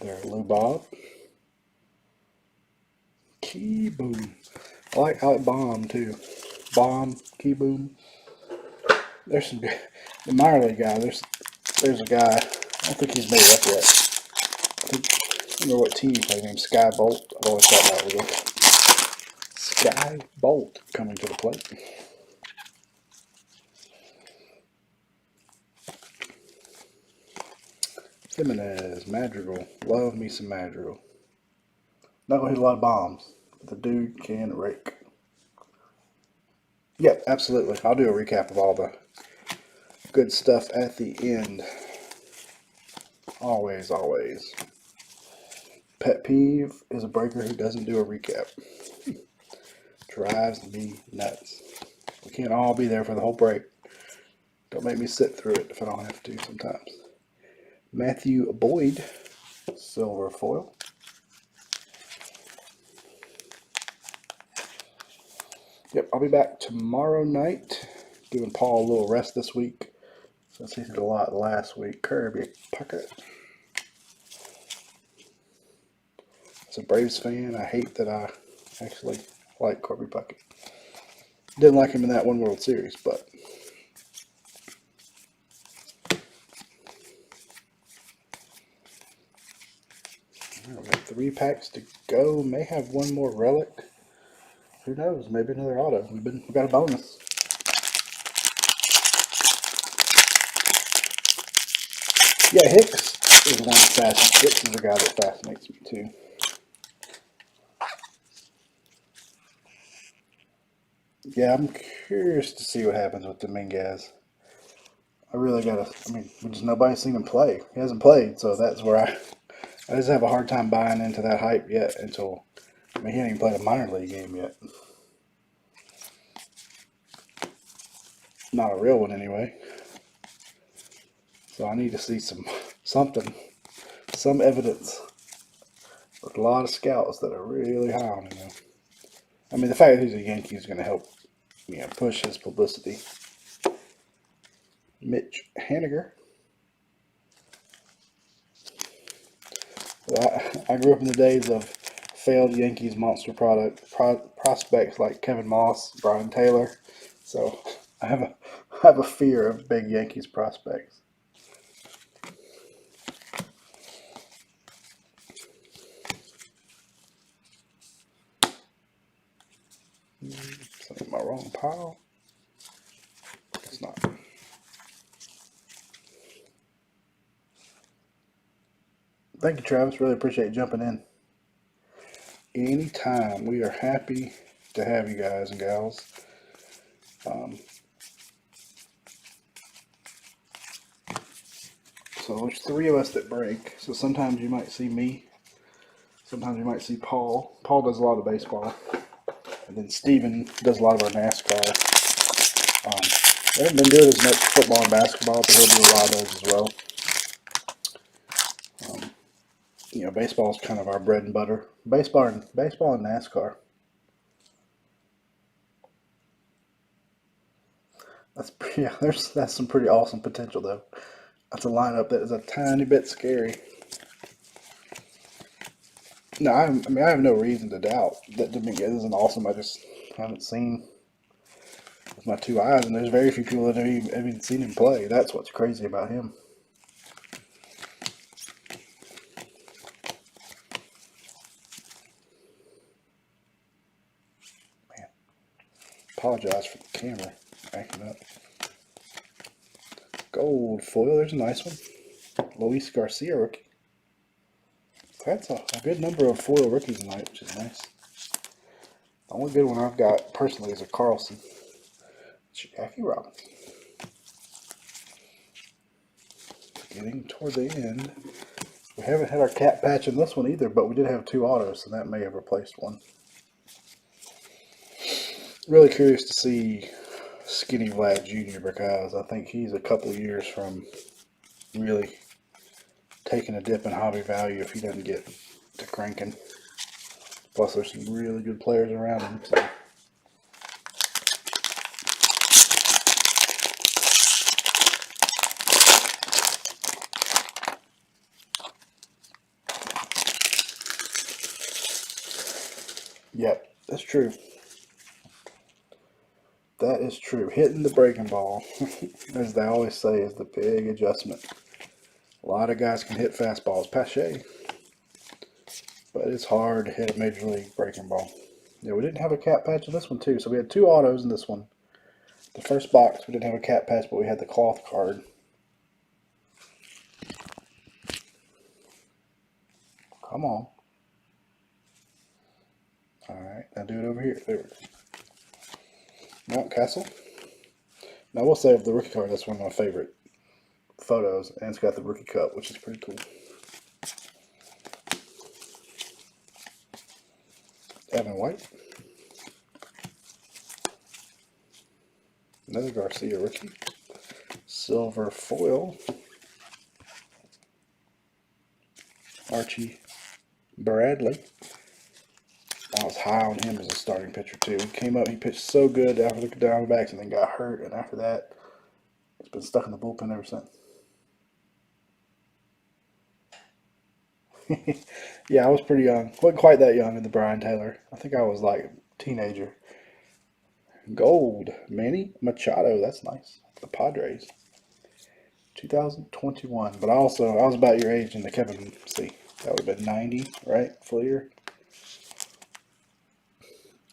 There, Lou Bob. Kieboom. I like Bomb too. Bomb, Kieboom. There's some good, the minor league guy. There's a guy. I don't think he's made it up yet. I don't know what team he plays. Named Sky Bolt. I've always thought that was it. Sky Bolt coming to the plate. Jimenez, Madrigal. Love me some Madrigal. Not gonna hit a lot of bombs, but the dude can rake. Yep, absolutely. I'll do a recap of all the good stuff at the end. Always, always. Pet peeve is a breaker who doesn't do a recap. Drives me nuts. We can't all be there for the whole break. Don't make me sit through it if I don't have to sometimes. Matthew Boyd, silver foil. Yep, I'll be back tomorrow night. Giving Paul a little rest this week since he did a lot last week. Kirby Puckett. As a Braves fan, I hate that I actually like Kirby Puckett. Didn't like him in that one World Series, but we got 3 packs to go. May have one more relic. Who knows? Maybe another auto. We got a bonus. Yeah, Hicks is one that fascinates. Hicks is a guy that fascinates me too. Yeah, I'm curious to see what happens with Dominguez. I really gotta. I mean, nobody's seen him play. He hasn't played, so that's where I just have a hard time buying into that hype yet. Until he hasn't even played a minor league game yet. Not a real one anyway. So I need to see some evidence. With a lot of scouts that are really high on him. I mean, the fact that he's a Yankee is going to help, push his publicity. Mitch Haniger. Well, I grew up in the days of failed Yankees monster prospects like Kevin Moss, Brian Taylor. So I have a fear of big Yankees prospects. Am I wrong pile? It's not. Thank you, Travis. Really appreciate you jumping in. Anytime. We are happy to have you guys and gals. So there's 3 of us that break. So sometimes you might see me. Sometimes you might see Paul. Paul does a lot of baseball. And then Steven does a lot of our NASCAR. I haven't been doing as much football and basketball, but he'll do a lot of those as well. Baseball is kind of our bread and butter. Baseball and NASCAR. Yeah, that's some pretty awesome potential though. That's a lineup that is a tiny bit scary. No, I mean I have no reason to doubt that Dominguez isn't awesome. I just haven't seen with my two eyes, and there's very few people that have even seen him play. That's what's crazy about him. Man, apologize for the camera acting up. Gold foil, there's a nice one. Luis Garcia rookie. That's a good number of foil rookies tonight, which is nice. The only good one I've got personally is a Carlson. Jackie Robinson. Getting toward the end. We haven't had our cat patch in this one either, but we did have two autos, so that may have replaced one. Really curious to see Skinny Vlad Jr. because I think he's a couple years from really taking a dip in hobby value if he doesn't get to cranking. Plus, there's some really good players around him. So. Yep, that's true. That is true. Hitting the breaking ball, as they always say, is the big adjustment. A lot of guys can hit fastballs, Pache, but it's hard to hit a major league breaking ball. Yeah, we didn't have a cat patch in this one too, so we had two autos in this one. The first box, we didn't have a cat patch, but we had the cloth card. Come on. Alright, now do it over here. There we go. Mountcastle. Now we'll save the rookie card. That's one of my favorite photos, and it's got the rookie cup, which is pretty cool. Evan White. Another Garcia rookie. Silver foil. Archie Bradley. I was high on him as a starting pitcher too. He came up, he pitched so good after the Diamondbacks, and then got hurt, and after that, he's been stuck in the bullpen ever since. Yeah, I was pretty young. Wasn't quite that young in the Brian Taylor. I think I was like a teenager. Gold. Manny Machado. That's nice. The Padres. 2021. But I was about your age in the Kevin C. That would have been 90, right? Full year.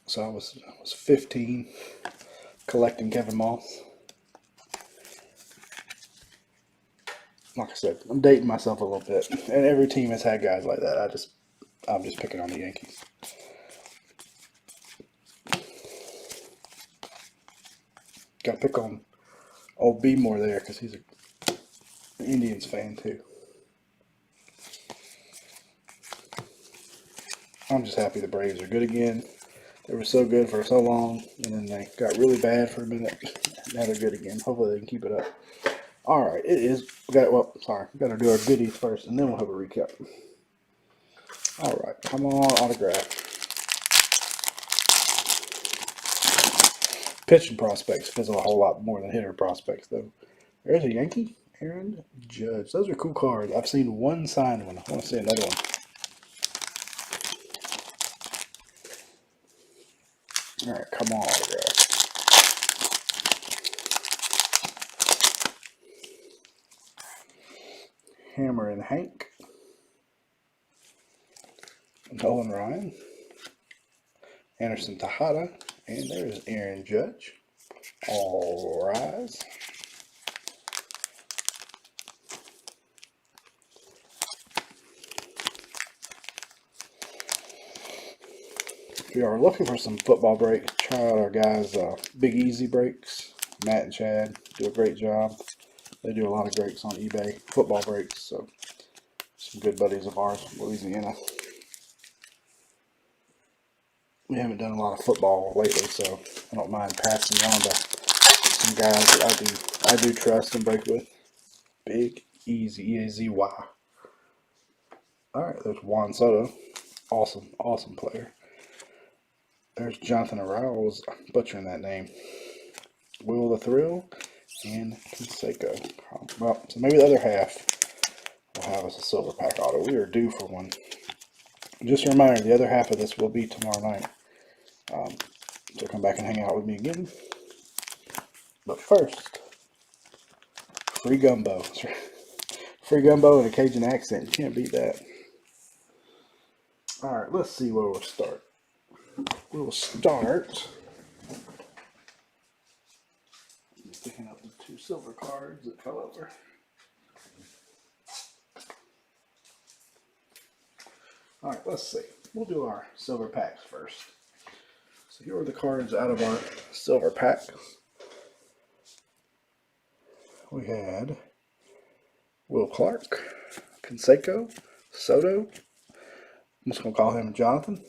So I was 15 collecting Kevin Moss. Like I said, I'm dating myself a little bit. And every team has had guys like that. I'm just picking on the Yankees. Got to pick on old B more there because he's an Indians fan too. I'm just happy the Braves are good again. They were so good for so long, and then they got really bad for a minute. Now they're good again. Hopefully they can keep it up. All right, it is. We got to do our goodies first, and then we'll have a recap. All right, come on, autograph. Pitching prospects fizzle a whole lot more than hitter prospects, though. There's a Yankee, Aaron Judge. Those are cool cards. I've seen one signed one. I want to see another one. All right, come on, autograph. Hammer and Hank. Nolan Ryan. Anderson Tejada. And there's Aaron Judge. All rise. If you are looking for some football breaks, try out our guys' Big Easy breaks. Matt and Chad do a great job. They do a lot of breaks on eBay, football breaks. So some good buddies of ours from Louisiana. We haven't done a lot of football lately, so I don't mind passing on to some guys that I do trust and break with. Big Easy, E-A-Z-Y. All right, there's Juan Soto. Awesome player. There's Jonathan Arouse. I'm butchering that name. Will the Thrill, and Canseco. Well, so maybe the other half will have us a silver pack auto. We are due for one. Just a reminder, the other half of this will be tomorrow night. So come back and hang out with me again. But first, free gumbo. Free gumbo and a Cajun accent. You can't beat that. Alright, let's see where we'll start. We'll start picking up the 2 silver cards that fell over. Alright, let's see. We'll do our silver packs first. So here are the cards out of our silver pack. We had Will Clark, Canseco, Soto, I'm just going to call him Jonathan,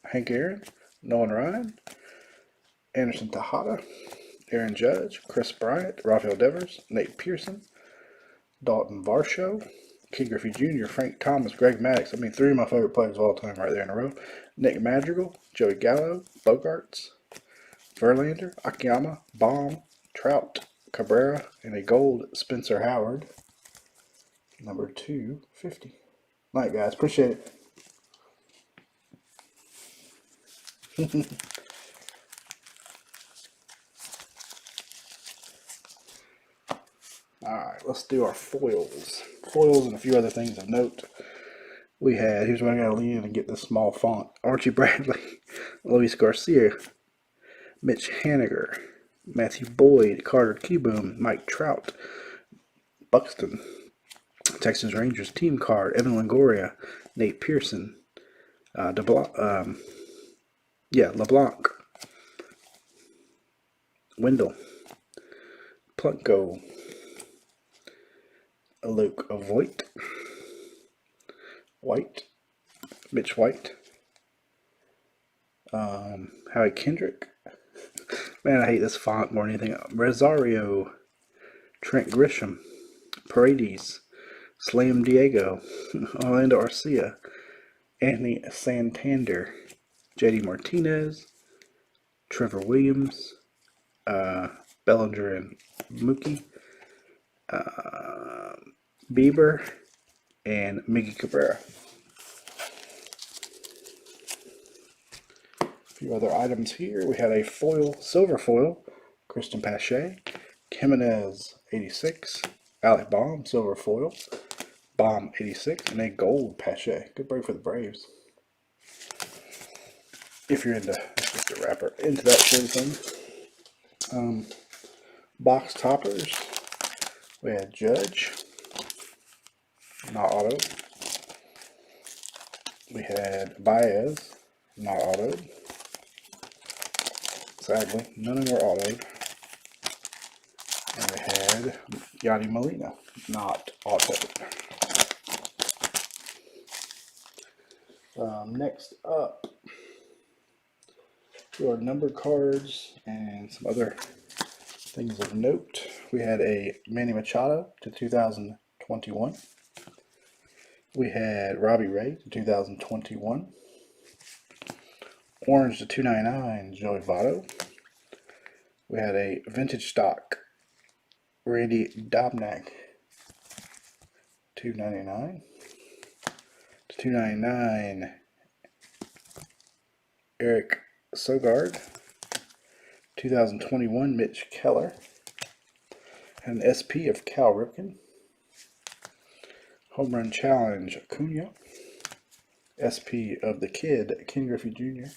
Hank Aaron, Nolan Ryan, Anderson Tejada, Aaron Judge, Chris Bryant, Rafael Devers, Nate Pearson, Dalton Varsho, Ken Griffey Jr., Frank Thomas, Greg Maddux. I mean, 3 of my favorite players of all time right there in a row. Nick Madrigal, Joey Gallo, Bogarts, Verlander, Akiyama, Baum, Trout, Cabrera, and a gold Spencer Howard. Number 250. Night, guys. Appreciate it. Alright, let's do our foils. Foils and a few other things of note. We had, here's where I gotta lean in and get this small font. Archie Bradley, Luis Garcia, Mitch Haniger, Matthew Boyd, Carter Kieboom, Mike Trout, Buxton, Texas Rangers team card, Evan Longoria, Nate Pearson, LeBlanc, Wendell, Plunko, Luke Voigt, Mitch White, Howie Kendrick. Man, I hate this font more than anything. Rosario, Trent Grisham, Paredes, Slam Diego, Orlando Arcia, Anthony Santander, JD Martinez, Trevor Williams, Bellinger and Mookie, Bieber, and Miggy Cabrera. A few other items here. We had a foil, silver foil, Christian Pache, Jimenez 86, Alec Baum, silver foil, Baum 86, and a gold Pache. Good break for the Braves. If you're into just a wrapper, into that sort of thing. Box toppers. We had Judge, not auto. We had Baez, not autoed. Sadly, none of them were autoed. And we had Yadi Molina, not autoed. Next up, our numbered cards and some other things of note. We had a Manny Machado to 2021. We had Robbie Ray to 2021. Orange to 299, Joey Votto. We had a vintage stock, Randy Dobnak, 299. To 299, Eric Sogard. 2021, Mitch Keller. And an SP of Cal Ripken. Home Run Challenge, Acuna. SP of the Kid, Ken Griffey Jr.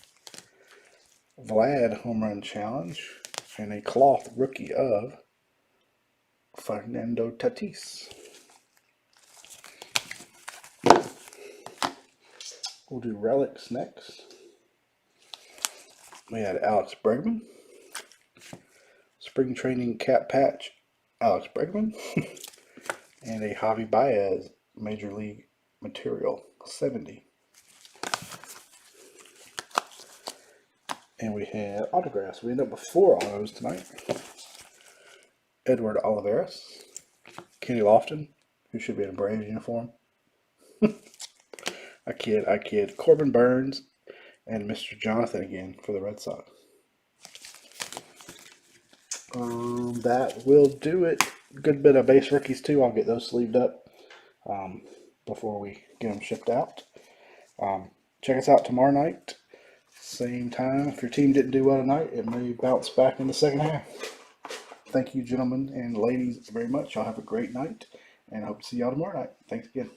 Vlad Home Run Challenge. And a cloth rookie of Fernando Tatis. We'll do relics next. We had Alex Bregman. Spring training cap patch, Alex Bregman. And a Javi Baez Major League Material 70. And we had autographs. We ended up with 4 autos tonight. Edward Olivares, Kenny Lofton, who should be in a Braves uniform. I kid. Corbin Burns, and Mr. Jonathan again for the Red Sox. That will do it. Good bit of base rookies too. I'll get those sleeved up before we get them shipped out. Check us out tomorrow night, same time. If your team didn't do well tonight, it may bounce back in the second half. Thank you, gentlemen and ladies, very much. Y'all have a great night, and I hope to see y'all tomorrow night. Thanks again.